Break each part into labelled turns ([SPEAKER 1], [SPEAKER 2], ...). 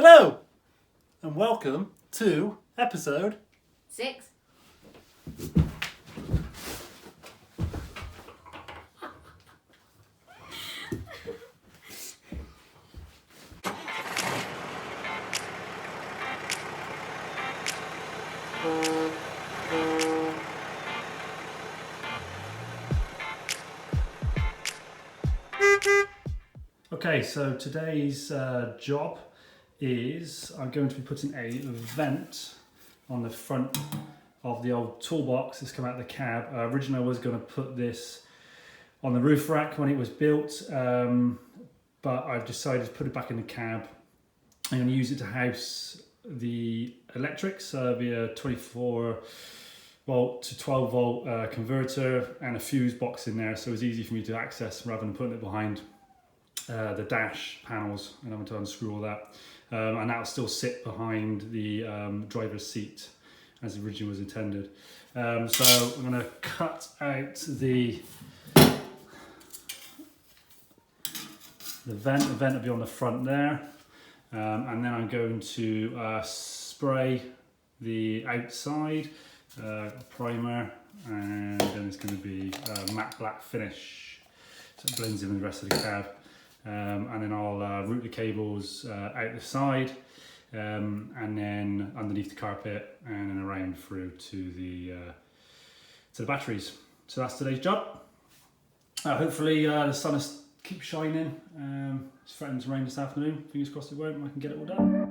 [SPEAKER 1] Hello and welcome to episode
[SPEAKER 2] 6.
[SPEAKER 1] Okay, so today's job is I'm going to be putting a vent on the front of the old toolbox that's come out of the cab. Originally I was going to put this on the roof rack when it was built, but I've decided to put it back in the cab. I'm going to use it to house the electrics via 24 volt to 12 volt converter and a fuse box in there, so it's easy for me to access rather than putting it behind the dash panels and having to unscrew all that. And that'll still sit behind the driver's seat as originally was intended. So I'm going to cut out the vent. The vent will be on the front there, and then I'm going to spray the outside primer, and then it's going to be a matte black finish so it blends in with the rest of the cab. And then I'll route the cables out the side, and then underneath the carpet, and then around through to the batteries. So that's today's job. Hopefully the sun is keep shining. It's threatening to rain this afternoon. Fingers crossed it won't, and I can get it all done.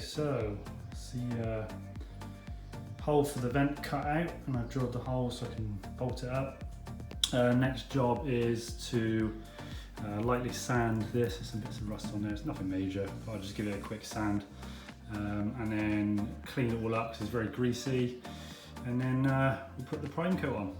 [SPEAKER 1] So, the hole for the vent cut out, and I've drilled the hole so I can bolt it up. Next job is to lightly sand this. There's some bits of rust on there, it's nothing major, but I'll just give it a quick sand. And then clean it all up because it's very greasy. And then we'll put the prime coat on.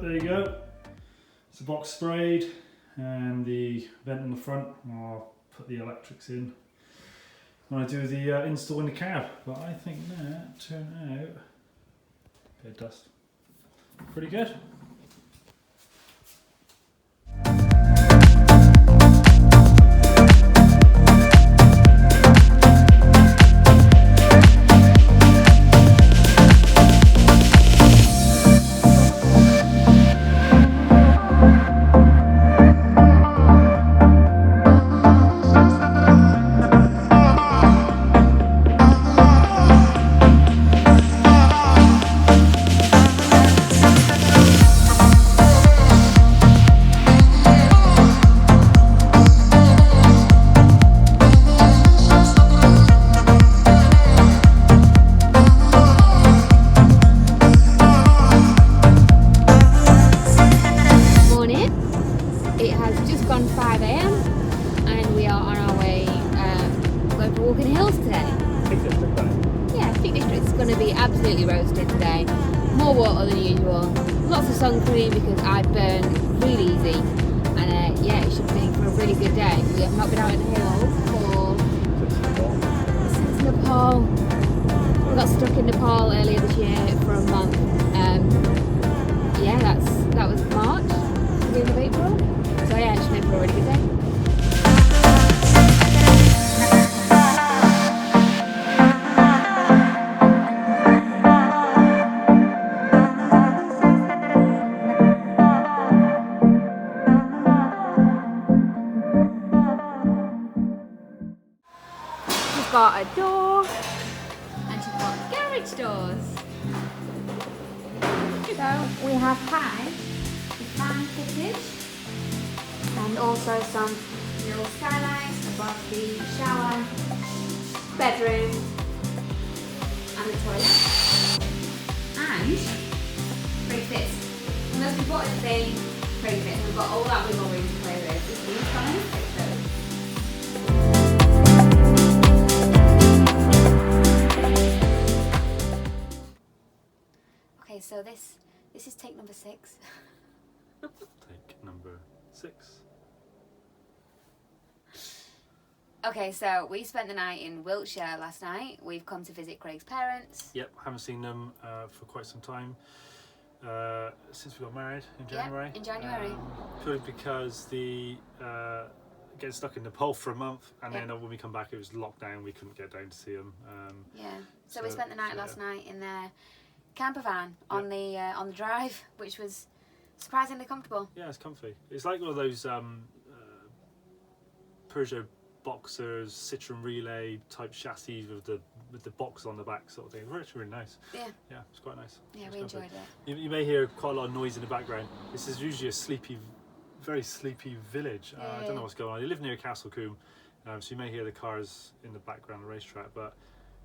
[SPEAKER 1] There you go, it's the box sprayed and the vent on the front. I'll put the electrics in when I do the install in the cab, but I think that turned out, bit of dust, pretty good.
[SPEAKER 2] Absolutely roasted today. More water than usual. Lots of sun cream because I burn really easy. And yeah, it should be for a really good day. We have not been out in the hills since Nepal. We got stuck in Nepal earlier this year for a month. Yeah, that was March, beginning of April. So yeah, it should make for a really good day. she's got a door, and she's got garage doors. So we have had the fan fitted, and also some little skylights above the shower, bedroom, and the toilet. And Craig fits. Unless we bought a thing, Craig fits. We've got all that wiggle room to play with. We can come and fix those. Okay, so this is take number 6.
[SPEAKER 1] Take number 6.
[SPEAKER 2] Okay, so we spent the night in Wiltshire last night. We've come to visit Craig's parents.
[SPEAKER 1] Yep, haven't seen them for quite some time. Since we got married in January.
[SPEAKER 2] Yeah, in January.
[SPEAKER 1] Purely because the getting stuck in Nepal for a month, and
[SPEAKER 2] Yeah.
[SPEAKER 1] then when we come back, it was locked down. We couldn't get down to see them.
[SPEAKER 2] Yeah. So we spent the night last night in their camper van on the drive, which was surprisingly comfortable.
[SPEAKER 1] Yeah, it's comfy. It's like one of those Peugeot Boxers, Citroen Relay type chassis with the box on the back sort of thing. It's really nice.
[SPEAKER 2] Yeah.
[SPEAKER 1] Yeah, it's quite nice.
[SPEAKER 2] Yeah,
[SPEAKER 1] It's
[SPEAKER 2] we
[SPEAKER 1] comfy.
[SPEAKER 2] enjoyed it.
[SPEAKER 1] You may hear quite a lot of noise in the background. This is usually a sleepy, very sleepy village. I don't know what's going on. They live near Castle Combe, so you may hear the cars in the background of the racetrack, but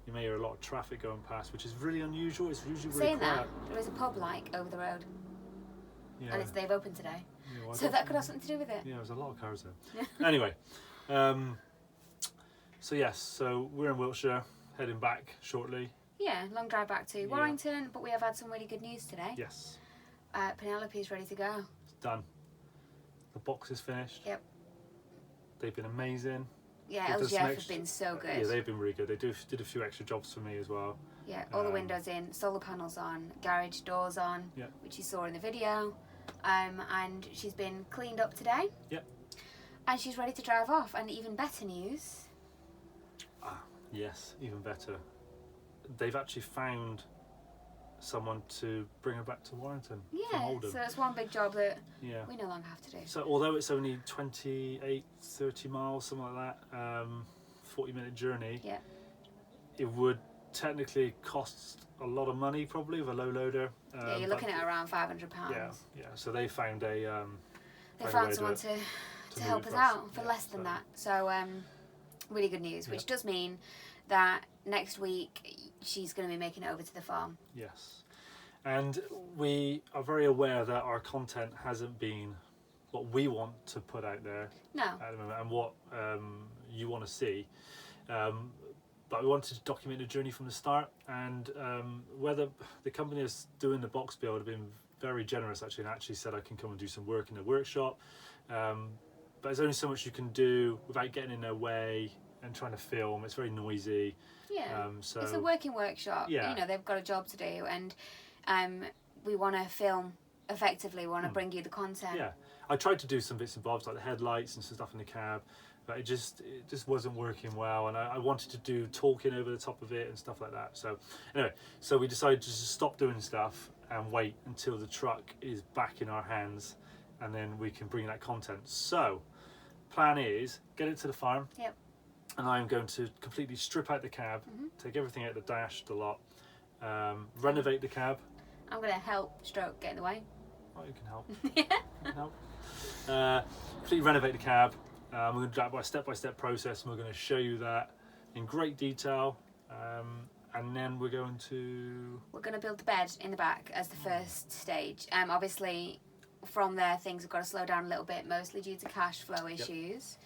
[SPEAKER 1] you may hear a lot of traffic going past, which is really unusual. It's usually really
[SPEAKER 2] Saying
[SPEAKER 1] quiet.
[SPEAKER 2] that, there is a pub like over the road,
[SPEAKER 1] Yeah.
[SPEAKER 2] and they've opened today.
[SPEAKER 1] Yeah, well,
[SPEAKER 2] So that could have something to do with it.
[SPEAKER 1] Yeah, there's a lot of cars there. Anyway, so yes, so we're in Wiltshire, heading back shortly.
[SPEAKER 2] Yeah, long drive back to Warrington, but we have had some really good news today.
[SPEAKER 1] Yes,
[SPEAKER 2] Penelope is ready to go.
[SPEAKER 1] it's done. The box is finished.
[SPEAKER 2] Yep.
[SPEAKER 1] They've been amazing.
[SPEAKER 2] Yeah,
[SPEAKER 1] They've done some
[SPEAKER 2] LGF have
[SPEAKER 1] extra-
[SPEAKER 2] been so good.
[SPEAKER 1] Yeah, they've been really good. They did a few extra jobs for me as well.
[SPEAKER 2] Yeah, all the windows in, solar panels on, garage doors on,
[SPEAKER 1] Yeah.
[SPEAKER 2] which you saw in the video. And she's been cleaned up today.
[SPEAKER 1] Yep.
[SPEAKER 2] And she's ready to drive off. And even better news.
[SPEAKER 1] Yes, even better. They've actually found someone to bring her back to Warrington from
[SPEAKER 2] Yeah,
[SPEAKER 1] Oldham.
[SPEAKER 2] so that's one big job that
[SPEAKER 1] Yeah.
[SPEAKER 2] we no longer have to do.
[SPEAKER 1] So although it's only 28, 30 miles, something like that, 40-minute journey,
[SPEAKER 2] Yeah.
[SPEAKER 1] it would technically cost a lot of money probably with a low loader.
[SPEAKER 2] Yeah, you're looking at around £500.
[SPEAKER 1] Yeah. So they found a.
[SPEAKER 2] They
[SPEAKER 1] found a way
[SPEAKER 2] found
[SPEAKER 1] to
[SPEAKER 2] someone
[SPEAKER 1] do
[SPEAKER 2] to
[SPEAKER 1] move
[SPEAKER 2] help
[SPEAKER 1] it
[SPEAKER 2] us
[SPEAKER 1] for us.
[SPEAKER 2] out for
[SPEAKER 1] Yeah,
[SPEAKER 2] less than
[SPEAKER 1] so-
[SPEAKER 2] that. So really good news, which does mean that next week she's going to be making it over to the farm.
[SPEAKER 1] Yes, and we are very aware that our content hasn't been what we want to put out there
[SPEAKER 2] No.
[SPEAKER 1] at the moment and what you want to see. But we wanted to document the journey from the start, and whether the company that's doing the box build have been very generous actually, and actually said I can come and do some work in the workshop. But there's only so much you can do without getting in their way and trying to film. It's very noisy.
[SPEAKER 2] Yeah.
[SPEAKER 1] So
[SPEAKER 2] It's a working workshop.
[SPEAKER 1] Yeah.
[SPEAKER 2] You know, they've got a job to do, and we want to film effectively. We want to bring you the content.
[SPEAKER 1] yeah, I tried to do some bits and bobs like the headlights and some stuff in the cab, but it just wasn't working well, and I wanted to do talking over the top of it and stuff like that. So anyway, so we decided to just stop doing stuff and wait until the truck is back in our hands, and then we can bring that content. So plan is get it to the farm.
[SPEAKER 2] Yep.
[SPEAKER 1] And I'm going to completely strip out the cab, take everything out the dash, the lot, renovate the cab.
[SPEAKER 2] I'm going to help stroke get in the way.
[SPEAKER 1] Oh, you can help. You can help. Completely renovate the cab. We're going to do that by a step-by-step process, and we're going to show you that in great detail. And then we're going to...
[SPEAKER 2] We're going to build the bed in the back as the first stage. Obviously, from there, things have got to slow down a little bit, mostly due to cash flow issues.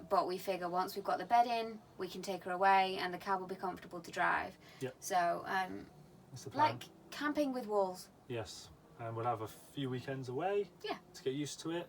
[SPEAKER 2] But we figure once we've got the bed in, we can take her away, and the cab will be comfortable to drive.
[SPEAKER 1] Yep.
[SPEAKER 2] So,
[SPEAKER 1] That's the plan.
[SPEAKER 2] like camping with walls.
[SPEAKER 1] Yes. And we'll have a few weekends away.
[SPEAKER 2] Yeah.
[SPEAKER 1] To get used to it.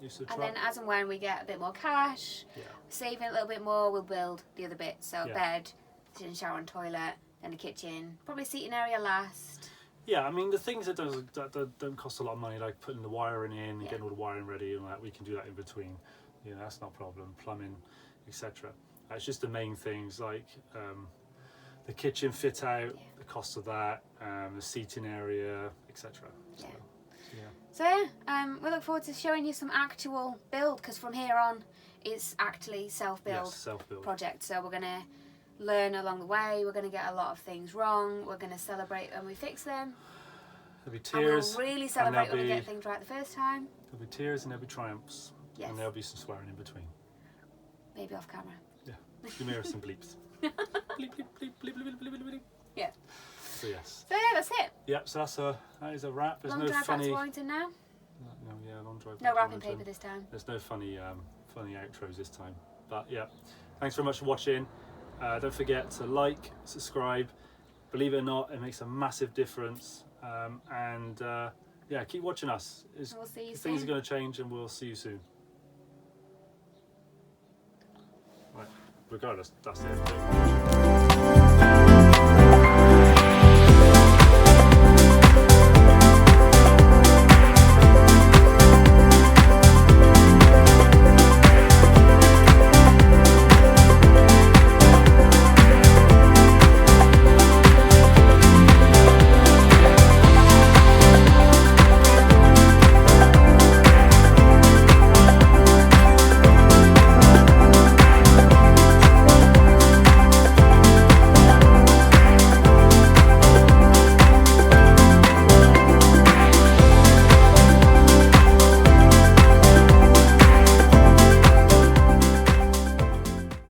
[SPEAKER 1] Used to the
[SPEAKER 2] And
[SPEAKER 1] truck.
[SPEAKER 2] then as and when we get a bit more cash,
[SPEAKER 1] Yeah.
[SPEAKER 2] saving a little bit more, we'll build the other bits. So
[SPEAKER 1] Yeah.
[SPEAKER 2] bed, sitting shower and toilet, then the kitchen, probably seating area last.
[SPEAKER 1] Yeah, I mean the things that don't cost a lot of money, like putting the wiring in and getting all the wiring ready and that, we can do that in between. You know, that's not a problem. Plumbing, etc. It's just the main things like the kitchen fit out, the cost of that, the seating area, etc.
[SPEAKER 2] Yeah.
[SPEAKER 1] Yeah.
[SPEAKER 2] So yeah, we look forward to showing you some actual build, because from here on, it's actually self-build
[SPEAKER 1] Yes, self-build.
[SPEAKER 2] project. So we're going to learn along the way. We're going to get a lot of things wrong. We're going to celebrate when we fix them.
[SPEAKER 1] There'll be
[SPEAKER 2] And
[SPEAKER 1] tears.
[SPEAKER 2] we'll really
[SPEAKER 1] and
[SPEAKER 2] celebrate
[SPEAKER 1] there'll
[SPEAKER 2] when we
[SPEAKER 1] be-
[SPEAKER 2] get things right the first time.
[SPEAKER 1] There'll be tears and there'll be triumphs.
[SPEAKER 2] Yes.
[SPEAKER 1] And there'll be some swearing in between.
[SPEAKER 2] Maybe off camera.
[SPEAKER 1] Yeah. You may hear some bleeps. bleep, bleep, bleep, bleep, bleep, bleep, bleep, bleep.
[SPEAKER 2] Yeah.
[SPEAKER 1] So yes.
[SPEAKER 2] So yeah, that's it.
[SPEAKER 1] Yep. So that is a wrap. There's
[SPEAKER 2] Long
[SPEAKER 1] no
[SPEAKER 2] drive back
[SPEAKER 1] funny.
[SPEAKER 2] to Warrington now.
[SPEAKER 1] No, yeah, long drive.
[SPEAKER 2] No
[SPEAKER 1] back to
[SPEAKER 2] wrapping
[SPEAKER 1] Warrington.
[SPEAKER 2] paper this time.
[SPEAKER 1] There's no funny outros this time. But yeah, thanks very much for watching. Don't forget to like, subscribe. Believe it or not, it makes a massive difference. Yeah, keep watching us.
[SPEAKER 2] We'll see you
[SPEAKER 1] Things are
[SPEAKER 2] soon.
[SPEAKER 1] going to change, and we'll see you soon. Right, regardless, that's it.